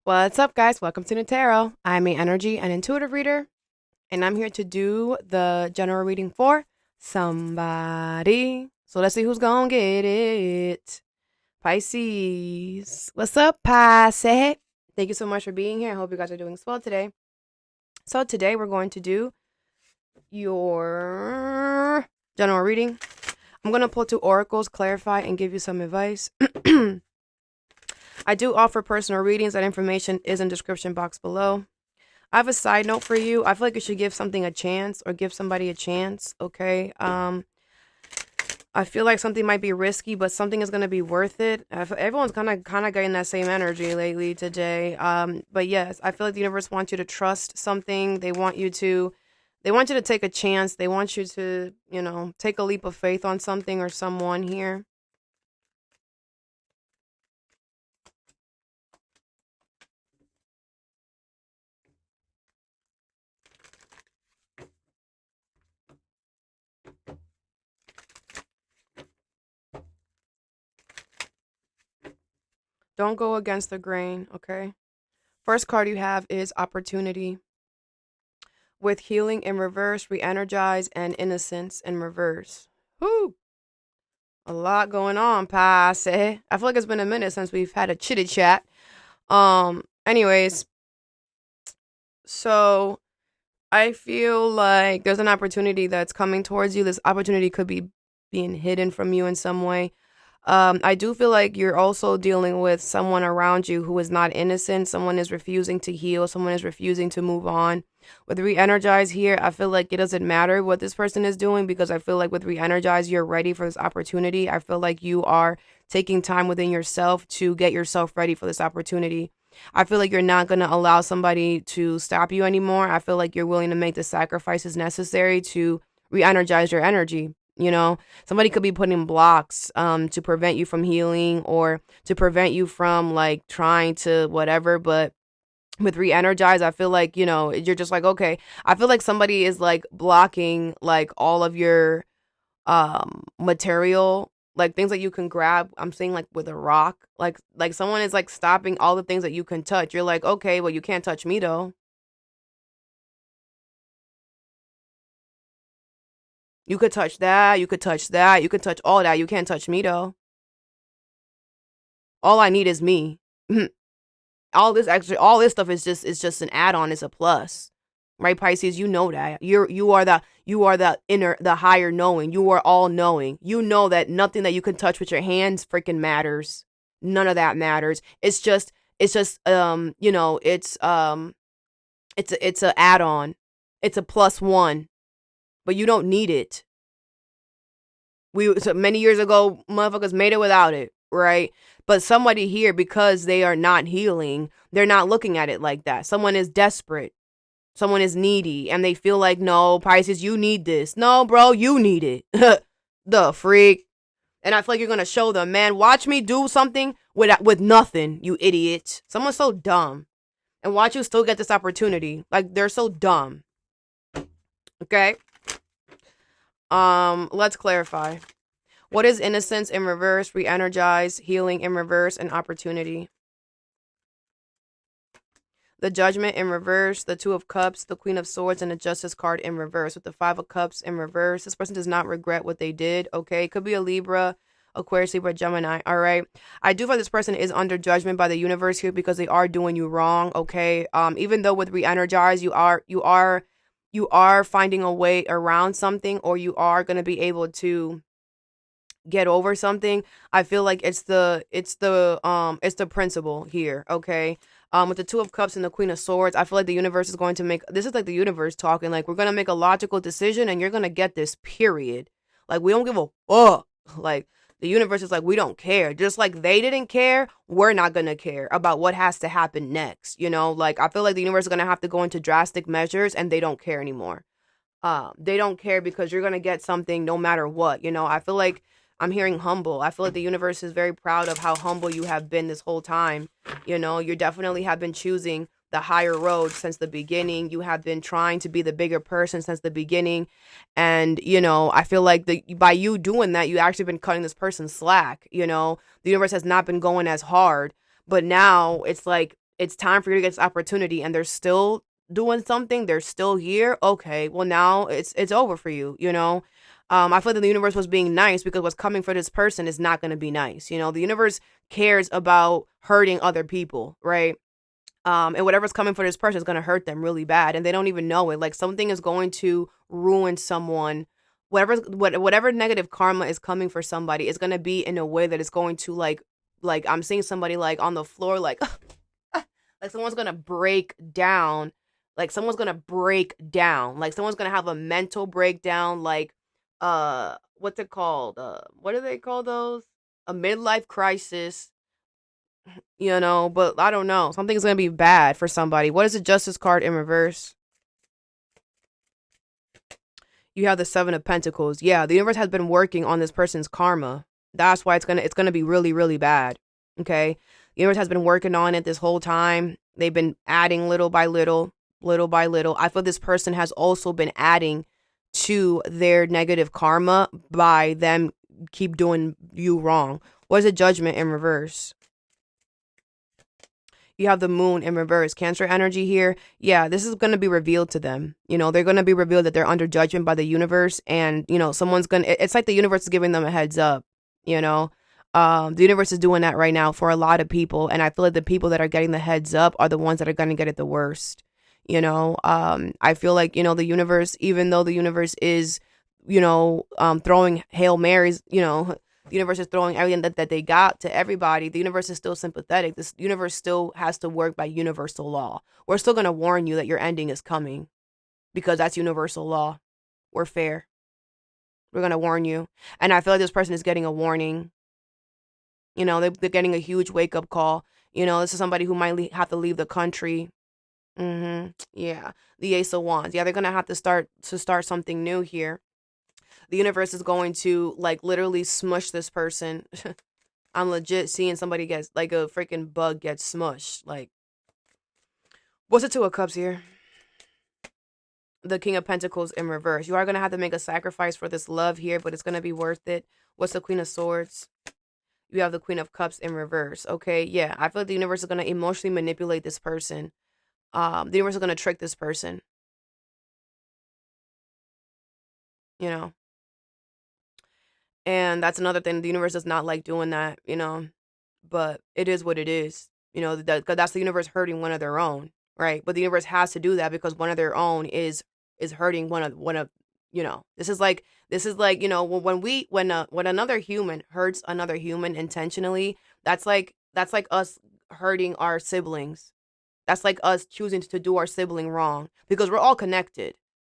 What's up, guys? Welcome to Nutarot. I'm an energy and intuitive reader, and I'm here to do the general reading for somebody. So let's see who's gonna get it. Pisces. What's up, Pisces? Thank you so much for being here. I hope you guys are doing well today. So today we're going to do your general reading. I'm going to pull two oracles, clarify, and give you some advice. I do offer personal readings. That information is in the description box below. I have a side note for you. I feel like you should give something a chance or give somebody a chance, okay? I feel like something might be risky, but something is going to be worth it. Everyone's kind of getting that same energy lately today. But yes, I feel like the universe wants you to trust something. They want you to take a chance. They want you to, take a leap of faith on something or someone here. Don't go against the grain, okay? First card you have is opportunity. With healing in reverse, re-energize, and innocence in reverse. Whoo! A lot going on, Pisces. I feel like it's been a minute since we've had a chitty chat. Anyways, so I feel like there's an opportunity that's coming towards you. This opportunity could be being hidden from you in some way. I do feel like you're also dealing with someone around you who is not innocent. Someone is refusing to heal. Someone is refusing to move on. With re-energize here, I feel like it doesn't matter what this person is doing, because I feel like with re-energize, you're ready for this opportunity. I feel like you are taking time within yourself to get yourself ready for this opportunity. I feel like you're not going to allow somebody to stop you anymore. I feel like you're willing to make the sacrifices necessary to re-energize your energy. Somebody could be putting blocks to prevent you from healing or to prevent you from like trying to whatever. But with re-energize, I feel like, you're just like, okay, I feel like somebody is like blocking like all of your material, like things that you can grab. I'm saying like with a rock, like someone is like stopping all the things that you can touch. You're like, okay, well, you can't touch me though. You could touch that, you could touch that, you could touch all that. You can't touch me though. All I need is me. All this stuff is just an add-on. It's a plus. Right, Pisces, you know that. You are the inner, the higher knowing. You are all knowing. You know that nothing that you can touch with your hands freaking matters. None of that matters. It's a add-on. It's a plus one, but you don't need it. So many years ago, motherfuckers made it without it, right? But somebody here, because they are not healing, they're not looking at it like that. Someone is desperate. Someone is needy, and they feel like, no, Pisces, you need this. No, bro, you need it. The freak. And I feel like you're going to show them, man, watch me do something with nothing, you idiot. Someone's so dumb. And watch you still get this opportunity. Like, they're so dumb. Okay? Let's clarify. What is innocence in reverse, re-energize, healing in reverse, and opportunity? The Judgment in reverse, the Two of Cups, the Queen of Swords, and the Justice card in reverse. With the Five of Cups in reverse, this person does not regret what they did, okay? It could be a Libra, Aquarius, Libra, Gemini, all right? I do feel this person is under judgment by the universe here because they are doing you wrong, okay? Even though with re-energize, you are finding a way around something, or you are going to be able to get over something. I feel like it's the principle here, okay? With the Two of Cups and the Queen of Swords, I feel like the universe is going to make, this is like the universe talking, like, we're going to make a logical decision and you're going to get this, period. Like, we don't give a fuck. Like, the universe is like, we don't care. Just like they didn't care, we're not going to care about what has to happen next. Like, I feel like the universe is going to have to go into drastic measures, and they don't care anymore. They don't care because you're going to get something no matter what. I feel like I'm hearing humble. I feel like the universe is very proud of how humble you have been this whole time. You definitely have been choosing the higher road since the beginning. You have been trying to be the bigger person since the beginning. And, I feel like by you doing that, you actually been cutting this person slack. The universe has not been going as hard. But now it's like It's time for you to get this opportunity, and they're still doing something. They're still here. Okay, well now it's over for you. You know, I feel that the universe was being nice because what's coming for this person is not going to be nice. You know, the universe cares about hurting other people, right? And whatever's coming for this person is going to hurt them really bad, and they don't even know it. Like something is going to ruin someone. Whatever negative karma is coming for somebody is going to be in a way that it's going to like I'm seeing somebody like on the floor like like someone's going to break down. Like someone's going to break down. Like someone's going to have a mental breakdown. Like what's it called? What do they call those? A midlife crisis. You know, but I don't know. Something's going to be bad for somebody. What is the Justice card in reverse? You have the Seven of Pentacles. Yeah, the universe has been working on this person's karma. That's why it's gonna be really, really bad. Okay? The universe has been working on it this whole time. They've been adding little by little, little by little. I feel this person has also been adding to their negative karma by them keep doing you wrong. What is the Judgment in reverse? You have the Moon in reverse. Cancer energy here. Yeah, this is going to be revealed to them. You know, they're going to be revealed that they're under judgment by the universe. And, you know, it's like the universe is giving them a heads up, you know. The universe is doing that right now for a lot of people. And I feel like the people that are getting the heads up are the ones that are going to get it the worst. You know, I feel like, you know, the universe, even though the universe is, you know, throwing Hail Marys, you know, the universe is throwing everything that they got to everybody. The universe is still sympathetic. This universe still has to work by universal law. We're still going to warn you that your ending is coming because that's universal law. We're fair. We're going to warn you. And I feel like this person is getting a warning. You know, they're getting a huge wake-up call. You know, this is somebody who might have to leave the country. Yeah. The Ace of Wands. Yeah, they're going to have to start something new here. The universe is going to like literally smush this person. I'm legit seeing somebody get like a freaking bug get smushed. Like, what's the Two of Cups here? The King of Pentacles in reverse. You are going to have to make a sacrifice for this love here, but it's going to be worth it. What's the Queen of Swords? You have the Queen of Cups in reverse. Okay, yeah. I feel like the universe is going to emotionally manipulate this person. The universe is going to trick this person. You know. And that's another thing. The universe does not like doing that, you know. But it is what it is. You know, that's the universe hurting one of their own, right? But the universe has to do that because one of their own is hurting one of you know. This is like you know, when another human hurts another human intentionally, that's like us hurting our siblings. That's like us choosing to do our sibling wrong because we're all connected.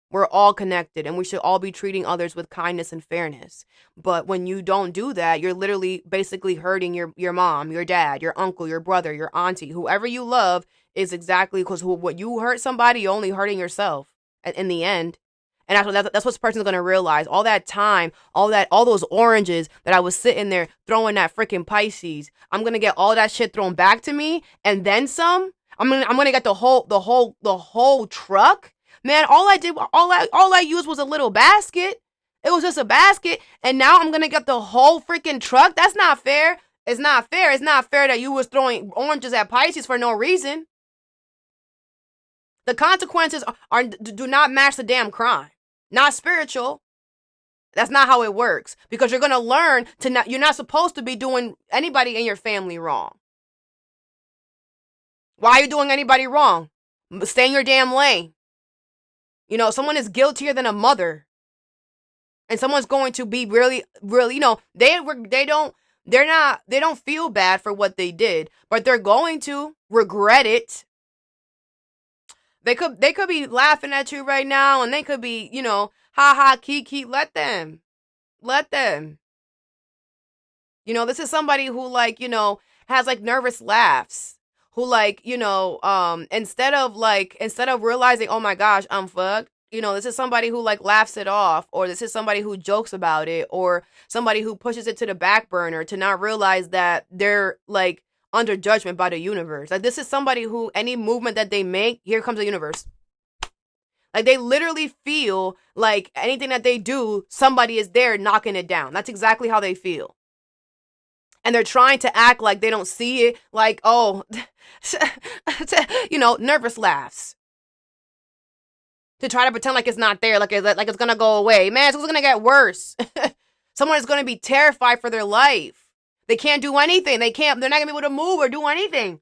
We're all connected and we should all be treating others with kindness and fairness. But when you don't do that, you're literally basically hurting your mom, your dad, your uncle, your brother, your auntie, whoever you love is exactly because what you hurt somebody, you're only hurting yourself in the end. And that's what this person's going to realize. All that time, all those oranges that I was sitting there throwing that freaking Pisces, I'm going to get all that shit thrown back to me and then some. I'm going to get the whole truck. Man, all I used was a little basket. It was just a basket. And now I'm going to get the whole freaking truck. That's not fair. It's not fair. It's not fair that you was throwing oranges at Pisces for no reason. The consequences do not match the damn crime. Not spiritual. That's not how it works. Because you're going to learn you're not supposed to be doing anybody in your family wrong. Why are you doing anybody wrong? Stay in your damn lane. You know, someone is guiltier than a mother. And someone's going to be really, really, you know, they don't feel bad for what they did, but they're going to regret it. They could be laughing at you right now and they could be, you know, ha ha, kiki, let them. You know, this is somebody who like, you know, has like nervous laughs. Who like, you know, instead of realizing, oh my gosh, I'm fucked, you know, this is somebody who like laughs it off, or this is somebody who jokes about it, or somebody who pushes it to the back burner to not realize that they're like under judgment by the universe. Like this is somebody who any movement that they make, here comes the universe. Like they literally feel like anything that they do, somebody is there knocking it down. That's exactly how they feel. And they're trying to act like they don't see it, like, oh, nervous laughs. To try to pretend like it's not there, like it's gonna go away. Man, it's gonna get worse. Someone is gonna be terrified for their life. They can't do anything. They're not gonna be able to move or do anything.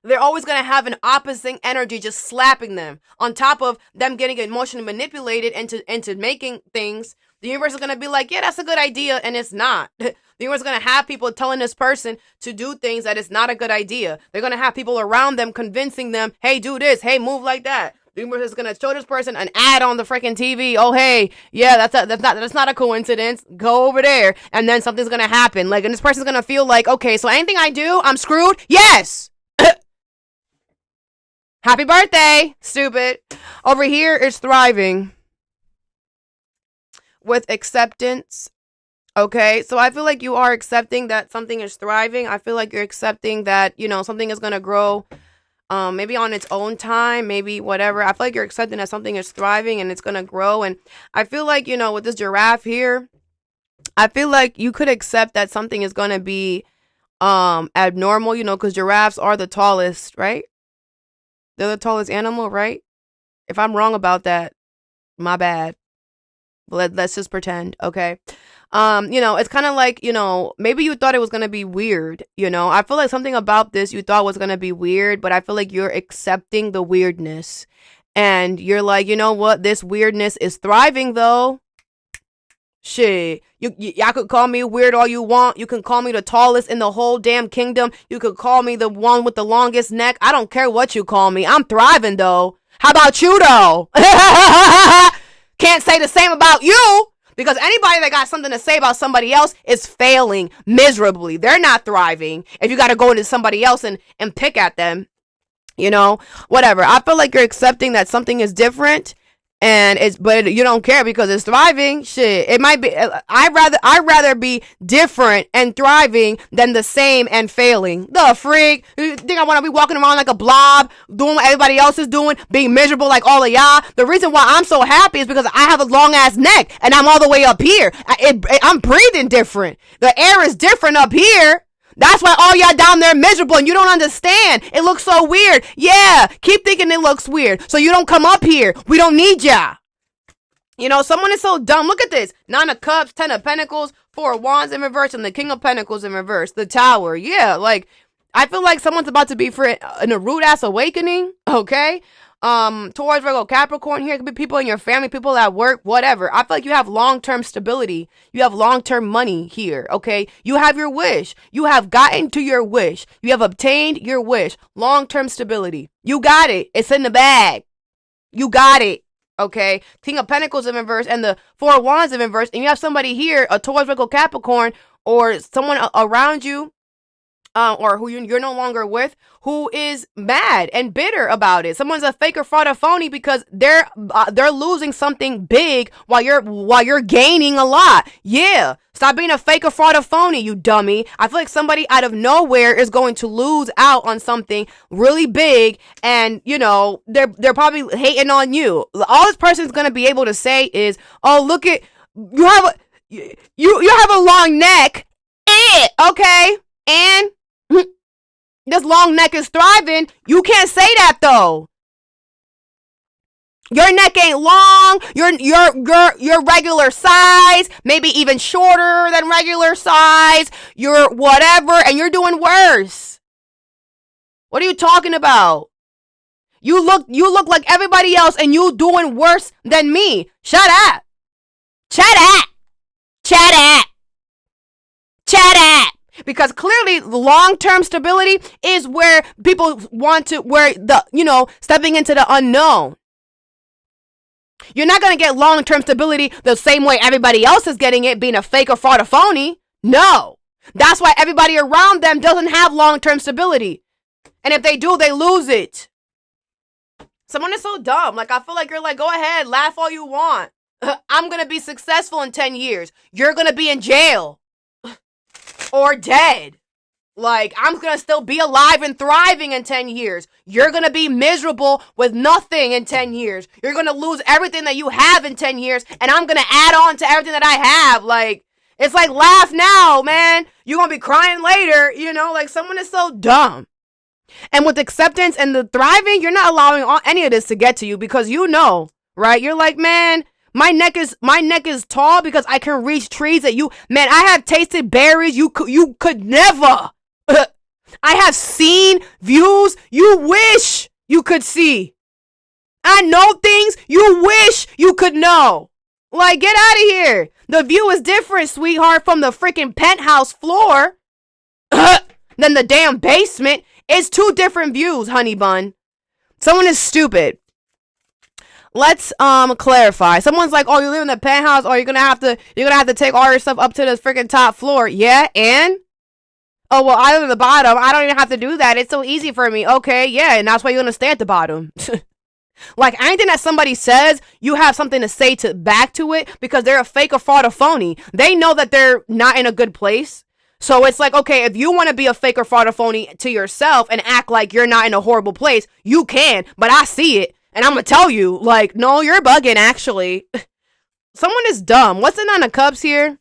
They're always gonna have an opposite energy just slapping them. On top of them getting emotionally manipulated into making things, the universe is gonna be like, yeah, that's a good idea, and it's not. The universe is gonna have people telling this person to do things that is not a good idea. They're gonna have people around them convincing them, hey, do this, hey, move like that. The universe is gonna show this person an ad on the freaking TV. Oh, hey, yeah, that's not a coincidence. Go over there, and then something's gonna happen. Like, and this person's gonna feel like, okay, so anything I do, I'm screwed. Yes. Happy birthday, stupid. Over here is thriving with acceptance. Okay, so I feel like you are accepting that something is thriving. I feel like you're accepting that, something is going to grow maybe on its own time, maybe whatever. I feel like you're accepting that something is thriving and it's going to grow. And I feel like, with this giraffe here, I feel like you could accept that something is going to be abnormal, because giraffes are the tallest, right? They're the tallest animal, right? If I'm wrong about that, my bad. Let's just pretend, okay? It's kind of like, maybe you thought it was going to be weird, I feel like something about this you thought was going to be weird, but I feel like you're accepting the weirdness. And you're like, you know what? This weirdness is thriving, though. Shit. Y'all could call me weird all you want. You can call me the tallest in the whole damn kingdom. You could call me the one with the longest neck. I don't care what you call me. I'm thriving, though. How about you, though? Can't say the same about you. Because anybody that got something to say about somebody else is failing miserably. They're not thriving. If you got to go into somebody else and pick at them, whatever. I feel like you're accepting that something is different. But you don't care because it's thriving. Shit, it might be. I'd rather be different and thriving than the same and failing. The freak! You think I want to be walking around like a blob, doing what everybody else is doing, being miserable like all of y'all? The reason why I'm so happy is because I have a long ass neck and I'm all the way up here. I'm breathing different. The air is different up here. That's why all y'all down there miserable and you don't understand. It looks so weird. Yeah, keep thinking it looks weird. So you don't come up here. We don't need ya. Someone is so dumb. Look at this. 9 of Cups, 10 of Pentacles, 4 of Wands in reverse, and the King of Pentacles in reverse. The Tower. Yeah, I feel like someone's about to be in a rude ass awakening. Okay. Taurus, Virgo, Capricorn here. It could be people in your family, people at work, whatever. I feel like you have long-term stability. You have long-term money here, okay? You have your wish. You have gotten to your wish. You have obtained your wish. Long-term stability. You got it. It's in the bag. You got it, okay? King of Pentacles in reverse and the 4 of Wands in reverse. And you have somebody here, a Taurus, Virgo, Capricorn, or someone around you, or who you're no longer with, who is mad and bitter about it. Someone's a fake or fraud or phony because they're losing something big while you're gaining a lot. Yeah, stop being a fake or fraud or phony, you dummy. I feel like somebody out of nowhere is going to lose out on something really big, and they're probably hating on you. All this person's gonna be able to say is, "Oh, look at you have a long neck, okay, and." This long neck is thriving. You can't say that though. Your neck ain't long. You're regular size, maybe even shorter than regular size. You're whatever, and you're doing worse. What are you talking about? You look like everybody else, and you doing worse than me. Shut up. Chat at. Because clearly long-term stability is where people want to, stepping into the unknown. You're not going to get long-term stability the same way everybody else is getting it, being a fake or fraud or phony. No. That's why everybody around them doesn't have long-term stability. And if they do, they lose it. Someone is so dumb. I feel like you're go ahead, laugh all you want. I'm going to be successful in 10 years. You're going to be in jail. Or dead. I'm gonna still be alive and thriving in 10 years. You're gonna be miserable with nothing in 10 years. You're gonna lose everything that you have in 10 years, and I'm gonna add on to everything that I have. It's laugh now, man. You're gonna be crying later, someone is so dumb. And with acceptance and the thriving, you're not allowing any of this to get to you because you know, right? You're like, man, my neck is tall because I can reach trees that man, I have tasted berries you could never. I have seen views you wish you could see. I know things you wish you could know. Like, get out of here. The view is different, sweetheart, from the freaking penthouse floor than the damn basement. It's two different views, honey bun. Someone is stupid. Let's clarify. Someone's like, oh, you live in the penthouse, or you're gonna have to take all your stuff up to the freaking top floor. Yeah, and? Oh, well, I live at the bottom. I don't even have to do that. It's so easy for me. Okay, yeah, and that's why you're gonna stay at the bottom. Like, anything that somebody says, you have something to say back to it because they're a fake or fraud or phony. They know that they're not in a good place. So it's like, okay, if you want to be a fake or fraud or phony to yourself and act like you're not in a horrible place, you can, but I see it. And I'm going to tell you, like, no, you're bugging, actually. Someone is dumb. What's the Nine of Cups here?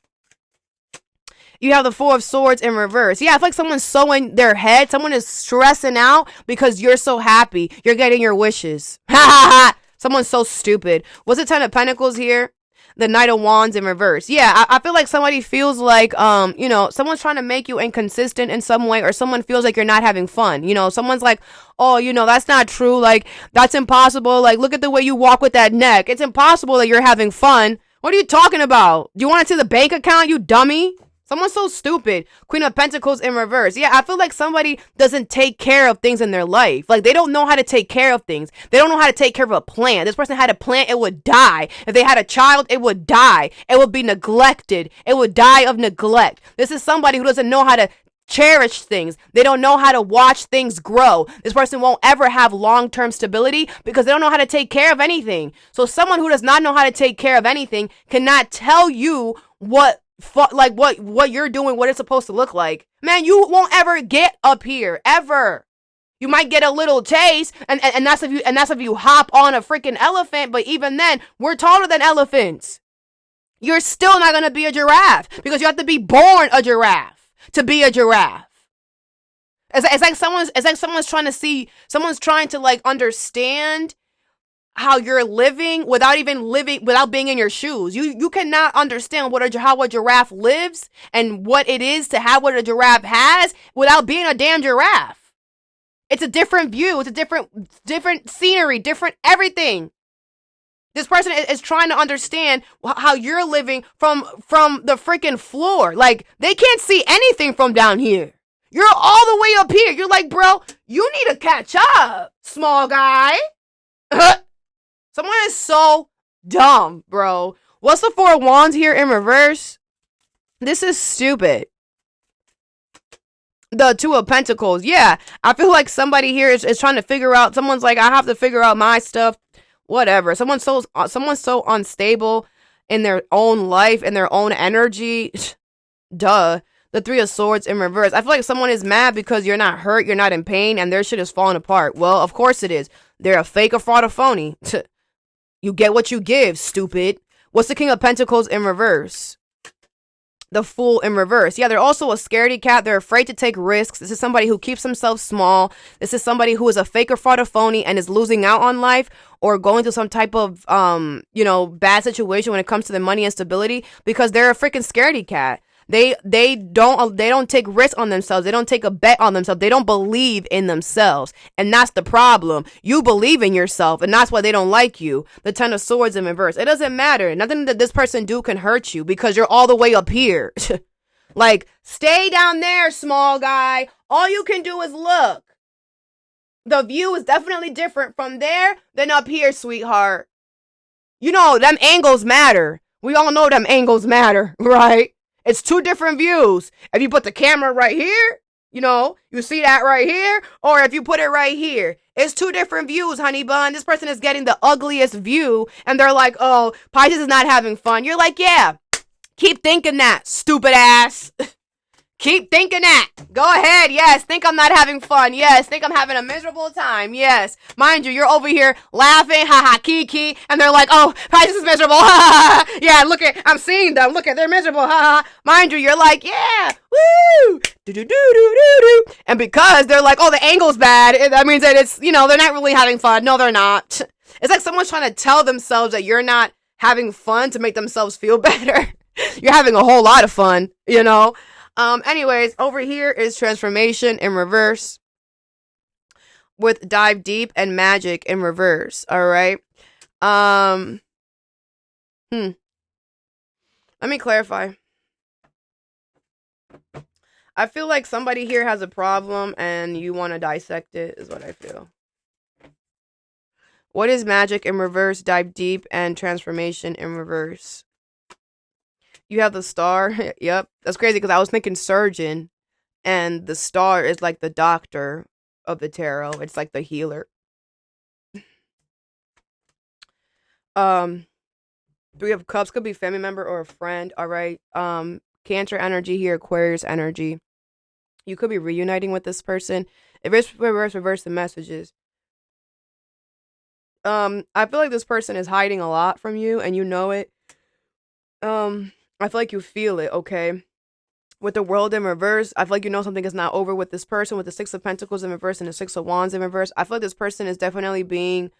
You have the Four of Swords in reverse. Yeah, I feel like someone's so in their head. Someone is stressing out because you're so happy. You're getting your wishes. Ha ha ha. Someone's so stupid. What's the Ten of Pentacles here? The Knight of Wands in reverse. Yeah, I feel like somebody feels like, someone's trying to make you inconsistent in some way, or someone feels like you're not having fun. Someone's like, oh, that's not true. Like, that's impossible. Like, look at the way you walk with that neck. It's impossible that you're having fun. What are you talking about? Do you want to see the bank account, you dummy? Someone's so stupid. Queen of Pentacles in reverse. Yeah, I feel like somebody doesn't take care of things in their life. Like, they don't know how to take care of things. They don't know how to take care of a plant. This person had a plant, it would die. If they had a child, it would die. It would be neglected. It would die of neglect. This is somebody who doesn't know how to cherish things. They don't know how to watch things grow. This person won't ever have long-term stability because they don't know how to take care of anything. So someone who does not know how to take care of anything cannot tell you what you're doing, what it's supposed to look like. Man, you won't ever get up here, ever. You might get a little taste, and that's if you hop on a freaking elephant, but even then, we're taller than elephants. You're still not gonna be a giraffe because you have to be born a giraffe to be a giraffe. It's like someone's trying to like understand how you're living without being in your shoes. You cannot understand how a giraffe lives and what it is to have what a giraffe has without being a damn giraffe. It's a different view. It's a different scenery, different everything. This person is trying to understand how you're living from the freaking floor. Like, they can't see anything from down here. You're all the way up here. You're like, bro, you need to catch up, small guy. Someone is so dumb, bro. What's the Four of Wands here in reverse? This is stupid. The Two of Pentacles. Yeah, I feel like somebody here is trying to figure out. Someone's like, I have to figure out my stuff. Whatever. Someone's so unstable in their own life and their own energy. Duh. The Three of Swords in reverse. I feel like someone is mad because you're not hurt, you're not in pain, and their shit is falling apart. Well, of course it is. They're a fake, a fraud, a phony. You get what you give, stupid. What's the King of Pentacles in reverse? The Fool in reverse. Yeah, they're also a scaredy cat. They're afraid to take risks. This is somebody who keeps themselves small. This is somebody who is a fake or fraud or phony and is losing out on life or going through some type of, bad situation when it comes to their money and stability because they're a freaking scaredy cat. They don't take risks on themselves. They don't take a bet on themselves. They don't believe in themselves. And that's the problem. You believe in yourself, and that's why they don't like you. The Ten of Swords in reverse. It doesn't matter. Nothing that this person do can hurt you because you're all the way up here. Like, stay down there, small guy. All you can do is look. The view is definitely different from there than up here, sweetheart. You know, them angles matter. We all know them angles matter, right? It's two different views. If you put the camera right here, you see that right here, or if you put it right here, it's two different views, honey bun. This person is getting the ugliest view, and they're like, oh, Pisces is not having fun. You're like, yeah, keep thinking that, stupid ass. Keep thinking that. Go ahead. Yes. Think I'm not having fun. Yes. Think I'm having a miserable time. Yes. Mind you, you're over here laughing. Ha ha. Kiki. And they're like, oh, Pisces is miserable. Ha ha ha. Yeah. Look at, I'm seeing them. Look at, they're miserable. Ha ha. Mind you, you're like, yeah. Woo. Do do do do do do. And because they're like, oh, the angle's bad, that means that it's, you know, they're not really having fun. No, they're not. It's like someone's trying to tell themselves that you're not having fun to make themselves feel better. You're having a whole lot of fun, you know? Anyways, over here is transformation in reverse with dive deep and magic in reverse. All right. Let me clarify. I feel like somebody here has a problem and you want to dissect it, is what I feel. What is magic in reverse, dive deep, and transformation in reverse? You have the star. Yep. That's crazy because I was thinking surgeon, and the star is like the doctor of the tarot. It's like the healer. Three of Cups could be family member or a friend. All right. Cancer energy here, Aquarius energy. You could be reuniting with this person. If it's reverse the messages. I feel like this person is hiding a lot from you, and you know it. I feel like you feel it, okay? With the World in reverse, I feel like you know something is not over with this person. With the Six of Pentacles in reverse and the Six of Wands in reverse, I feel like this person is definitely being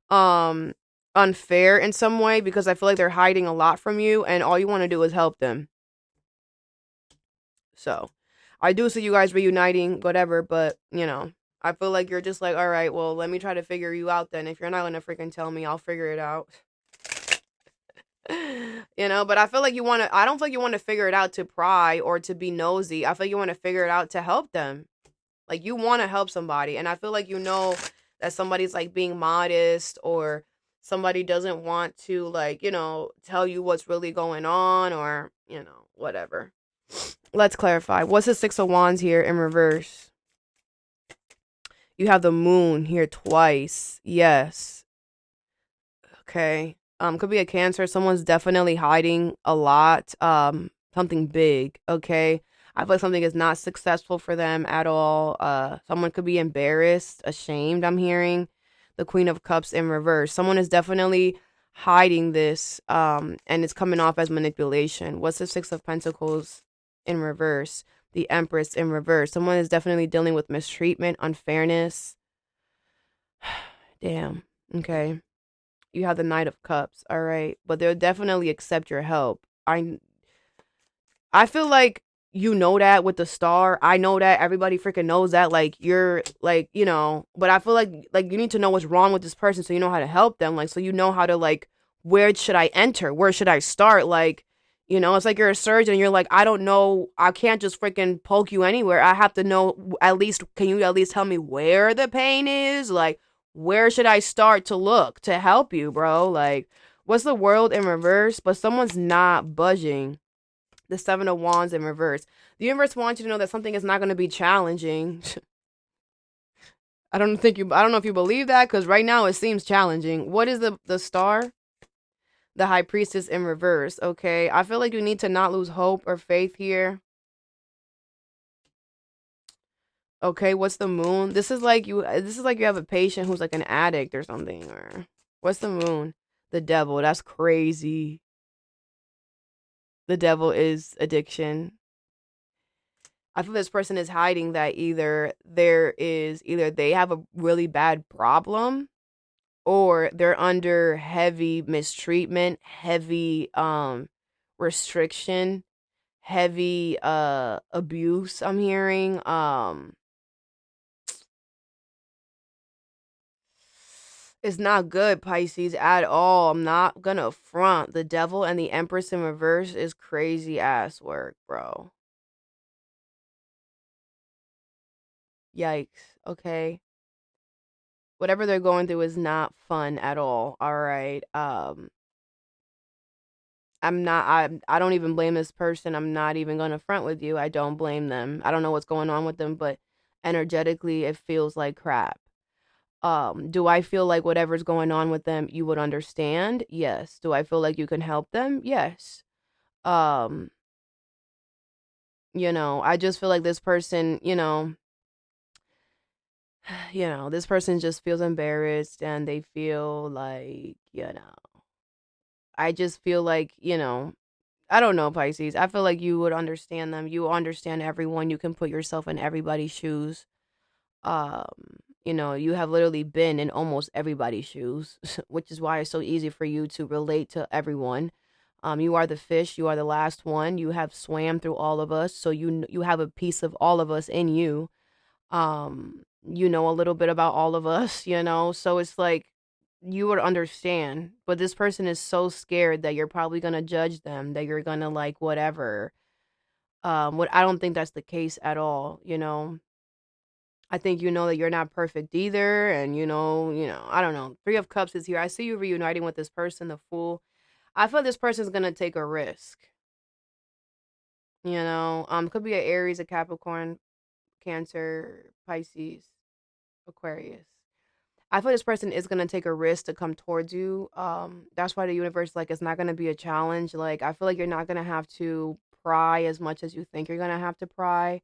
unfair in some way because I feel like they're hiding a lot from you and all you want to do is help them. So, I do see you guys reuniting, whatever, but, you know, I feel like you're just like, all right, well, let me try to figure you out then. If you're not going to freaking tell me, I'll figure it out. You know, but I feel like I don't feel like you want to figure it out to pry or to be nosy. I feel like you want to figure it out to help them. Like, you want to help somebody. And I feel like you know that somebody's like being modest or somebody doesn't want to, like, you know, tell you what's really going on or, you know, whatever. Let's clarify. What's the Six of Wands here in reverse? You have the moon here twice. Yes. Okay. Could be a Cancer. Someone's definitely hiding a lot. Something big. Okay. I feel like something is not successful for them at all. Someone could be embarrassed, ashamed, I'm hearing. The Queen of Cups in reverse. Someone is definitely hiding this, and it's coming off as manipulation. What's the Six of Pentacles in reverse? The Empress in reverse. Someone is definitely dealing with mistreatment, unfairness. Damn. Okay. You have the Knight of Cups. All right. But they'll definitely accept your help. I feel like you know that with the star. I know that everybody freaking knows that. Like, you're like, you know, but I feel like you need to know what's wrong with this person so you know how to help them. Like, so you know how to, like, where should I enter? Where should I start? Like, you know, it's like you're a surgeon and you're like, I don't know. I can't just freaking poke you anywhere. I have to know at least, can you at least tell me where the pain is? Like, where should I start to look to help you, bro? Like, what's the World in reverse? But someone's not budging. The Seven of Wands in reverse. The universe wants you to know that something is not going to be challenging. I don't know if you believe that, because right now it seems challenging. What is the star? The High Priestess in reverse. Okay. I feel like you need to not lose hope or faith here. Okay, what's the moon? This is like you have a patient who's like an addict or something. Or what's the moon? The Devil. That's crazy. The Devil is addiction. I feel this person is hiding that either they have a really bad problem or they're under heavy mistreatment, heavy restriction, heavy abuse, I'm hearing. It's not good, Pisces, at all. I'm not gonna front. The Devil and the Empress in reverse is crazy ass work, bro. Yikes. Okay. Whatever they're going through is not fun at all. All right. I don't even blame this person. I'm not even gonna front with you. I don't blame them. I don't know what's going on with them, but energetically it feels like crap. Do I feel like whatever's going on with them, you would understand? Yes. Do I feel like you can help them? Yes. Um, I just feel like this person, this person just feels embarrassed and they feel like, I just feel like, I don't know, Pisces. I feel like you would understand them. You understand everyone. You can put yourself in everybody's shoes. Um, you have literally been in almost everybody's shoes, which is why it's so easy for you to relate to everyone. You are the fish. You are the last one. You have swam through all of us, so you have a piece of all of us in you. You know a little bit about all of us, so it's like you would understand, but this person is so scared that you're probably gonna judge them, that you're gonna like whatever. What I don't think that's the case at all. I think that you're not perfect either, and I don't know. Three of Cups is here. I see you reuniting with this person, the Fool. I feel this person's gonna take a risk. Could be an Aries, a Capricorn, Cancer, Pisces, Aquarius. I feel this person is gonna take a risk to come towards you. That's why the universe, like, it's not gonna be a challenge. Like, I feel like you're not gonna have to pry as much as you think you're gonna have to pry.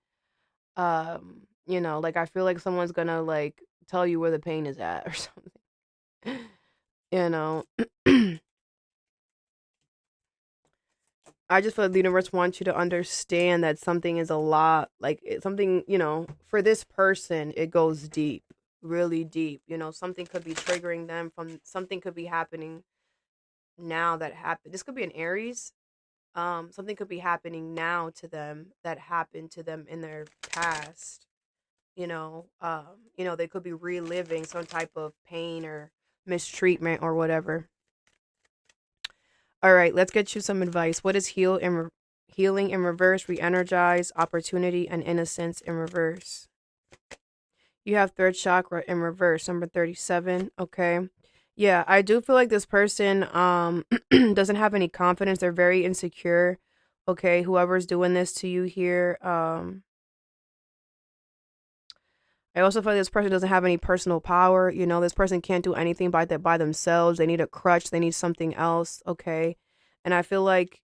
Like, I feel like someone's gonna like tell you where the pain is at or something. you know. I just feel like the universe wants you to understand that something is a lot, like something, for this person, it goes deep, really deep. Something could be triggering them from something could be happening now that happened. This could be an Aries. Something could be happening now to them that happened to them in their past. They could be reliving some type of pain or mistreatment or whatever. All right, let's get you some advice. What is healing in reverse, re-energize, opportunity, and innocence in reverse? You have third chakra in reverse, number 37. Okay. Yeah, I do feel like this person doesn't have any confidence. They're very insecure. Okay, whoever's doing this to you here, I also feel like this person doesn't have any personal power. This person can't do anything by themselves. They need a crutch. They need something else. Okay. And I feel like,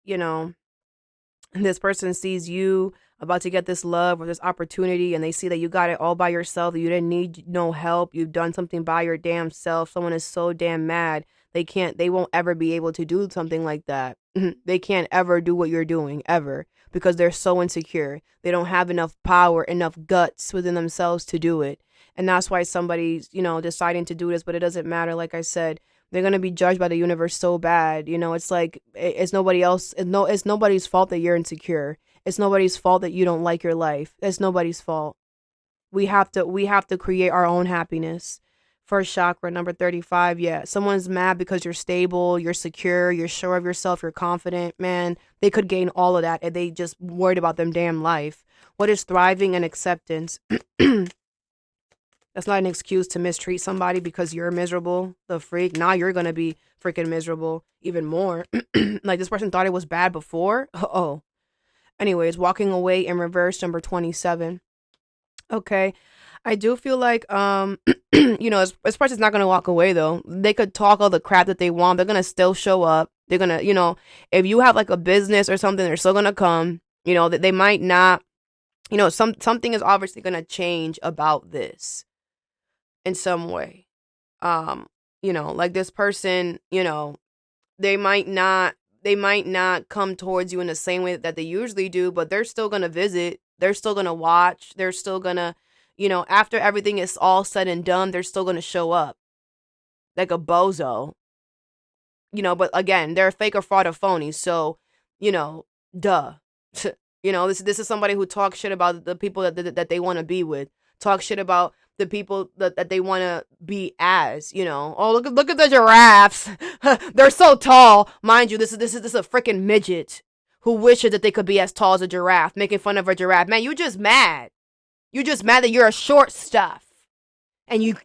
this person sees you about to get this love or this opportunity, and they see that you got it all by yourself, that you didn't need no help. You've done something by your damn self. Someone is so damn mad. They won't ever be able to do something like that. They can't ever do what you're doing, ever, because they're so insecure. They don't have enough power, enough guts within themselves to do it. And that's why somebody's, deciding to do this, but it doesn't matter. Like I said, they're going to be judged by the universe so bad. It's like, it's nobody else. It's nobody's fault that you're insecure. It's nobody's fault that you don't like your life. It's nobody's fault. We have to create our own happiness. First chakra, number 35. Yeah, someone's mad because you're stable, you're secure, you're sure of yourself, you're confident. Man, they could gain all of that and they just worried about them damn life. What is thriving and acceptance? That's not an excuse to mistreat somebody because you're miserable. The freak. Now you're going to be freaking miserable even more. Like, this person thought it was bad before. Oh. Anyways, walking away in reverse, number 27. Okay. I do feel like, this person's not going to walk away, though. They could talk all the crap that they want. They're going to still show up. They're going to, if you have like a business or something, they're still going to come. That they might not, something is obviously going to change about this in some way. Like this person, they might not come towards you in the same way that they usually do, but they're still going to visit. They're still going to watch. They're still going to, after everything is all said and done, they're still going to show up like a bozo. But again, they're a fake or fraud or phony. So, duh. This is somebody who talks shit about the people that they want to be with. Talk shit about the people that they want to be as, Oh, look at the giraffes. They're so tall. Mind you, this is a freaking midget who wishes that they could be as tall as a giraffe, making fun of a giraffe. Man, you just mad. You just mad that you're a short stuff. And you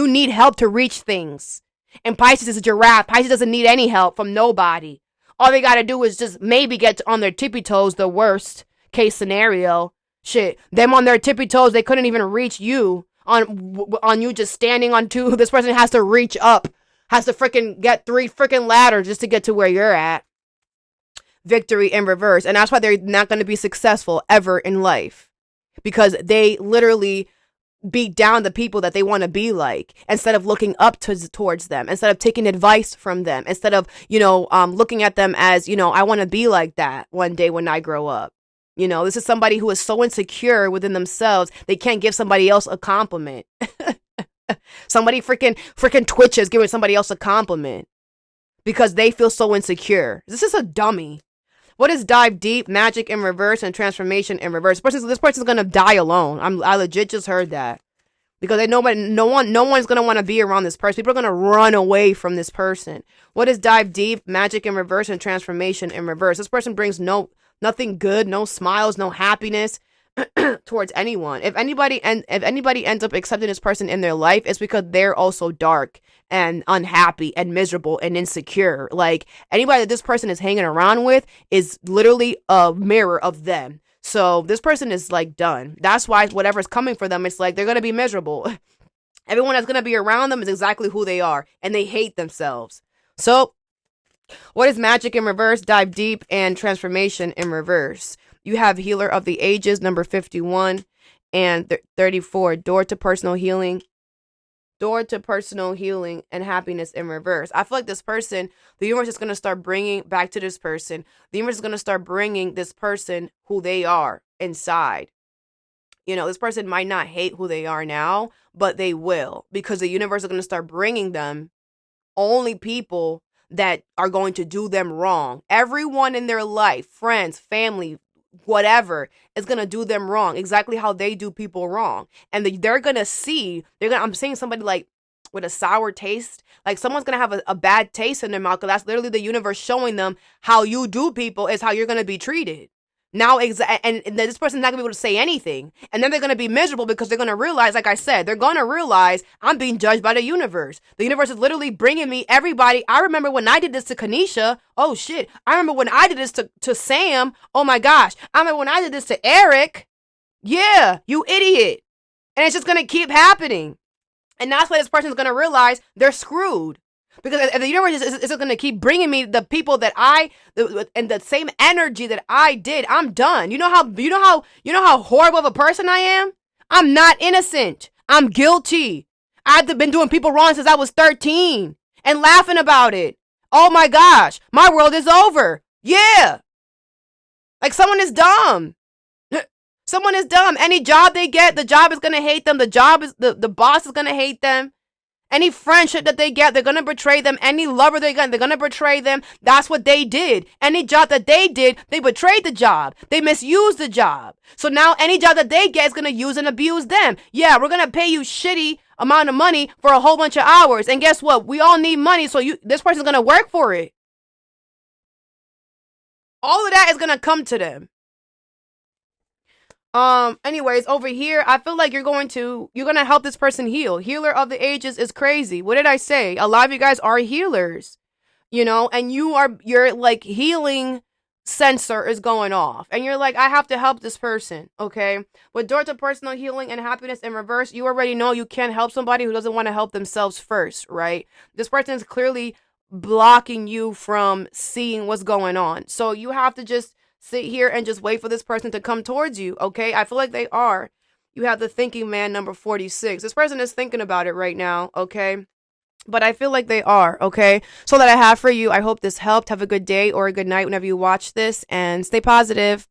need help to reach things. And Pisces is a giraffe. Pisces doesn't need any help from nobody. All they got to do is just maybe get on their tippy toes, the worst case scenario. Shit, them on their tippy toes, they couldn't even reach you on you just standing on two. This person has to reach up, has to freaking get 3 freaking ladders just to get to where you're at. victory in reverse. And that's why they're not going to be successful ever in life, because they literally beat down the people that they want to be like, instead of looking up towards them, instead of taking advice from them, instead of, looking at them as, I want to be like that one day when I grow up. This is somebody who is so insecure within themselves, they can't give somebody else a compliment. Somebody freaking twitches giving somebody else a compliment because they feel so insecure. This is a dummy. What is dive deep, magic in reverse, and transformation in reverse? This person's gonna die alone. I legit just heard that, because no one's gonna want to be around this person. People are gonna run away from this person. What is dive deep, magic in reverse, and transformation in reverse? This person brings nothing good, no smiles, no happiness towards anyone. If anybody ends up accepting this person in their life, it's because they're also dark and unhappy and miserable and insecure. Like, anybody that this person is hanging around with is literally a mirror of them. So this person is like done. That's why whatever's coming for them, it's like they're gonna be miserable. Everyone that's gonna be around them is exactly who they are, and they hate themselves. So what is magic in reverse, dive deep, and transformation in reverse? You have healer of the ages, number 51 and 34, door to personal healing. Door to personal healing and happiness in reverse. I feel like this person, the universe is going to start bringing back to this person. The universe is going to start bringing this person who they are inside. This person might not hate who they are now, but they will, because the universe is going to start bringing them only people that are going to do them wrong. Everyone in their life, friends, family, whatever, is going to do them wrong, exactly how they do people wrong. And they're going to see, I'm seeing somebody like with a sour taste, like someone's going to have a bad taste in their mouth, because that's literally the universe showing them how you do people is how you're going to be treated. Now, and this person's not going to be able to say anything. And then they're going to be miserable, because they're going to realize, like I said, they're going to realize I'm being judged by the universe. The universe is literally bringing me everybody. I remember when I did this to Kanisha. Oh, shit. I remember when I did this to Sam. Oh, my gosh. I remember when I did this to Eric. Yeah, you idiot. And it's just going to keep happening. And that's why this person's going to realize they're screwed. Because if the universe is going to keep bringing me the people that and the same energy that I did, I'm done. You know how horrible of a person I am? I'm not innocent. I'm guilty. I've been doing people wrong since I was 13 and laughing about it. Oh my gosh, my world is over. Yeah. Like, someone is dumb. Someone is dumb. Any job they get, the job is going to hate them. The boss is going to hate them. Any friendship that they get, they're going to betray them. Any lover they get, they're going to betray them. That's what they did. Any job that they did, they betrayed the job. They misused the job. So now any job that they get is going to use and abuse them. Yeah, we're going to pay you shitty amount of money for a whole bunch of hours. And guess what? We all need money, so this person's going to work for it. All of that is going to come to them. Anyways, over here, I feel like you're gonna help this person heal. Healer of the ages is crazy. What did I say? A lot of you guys are healers, and your like healing sensor is going off, and you're like, I have to help this person. Okay, with door to personal healing and happiness in reverse, you already know you can't help somebody who doesn't want to help themselves first, right? This person is clearly blocking you from seeing what's going on, so you have to just sit here and just wait for this person to come towards you, okay? I feel like they are. You have the thinking man, number 46. This person is thinking about it right now, okay? But I feel like they are, okay? So that I have for you. I hope this helped. Have a good day or a good night whenever you watch this, and stay positive.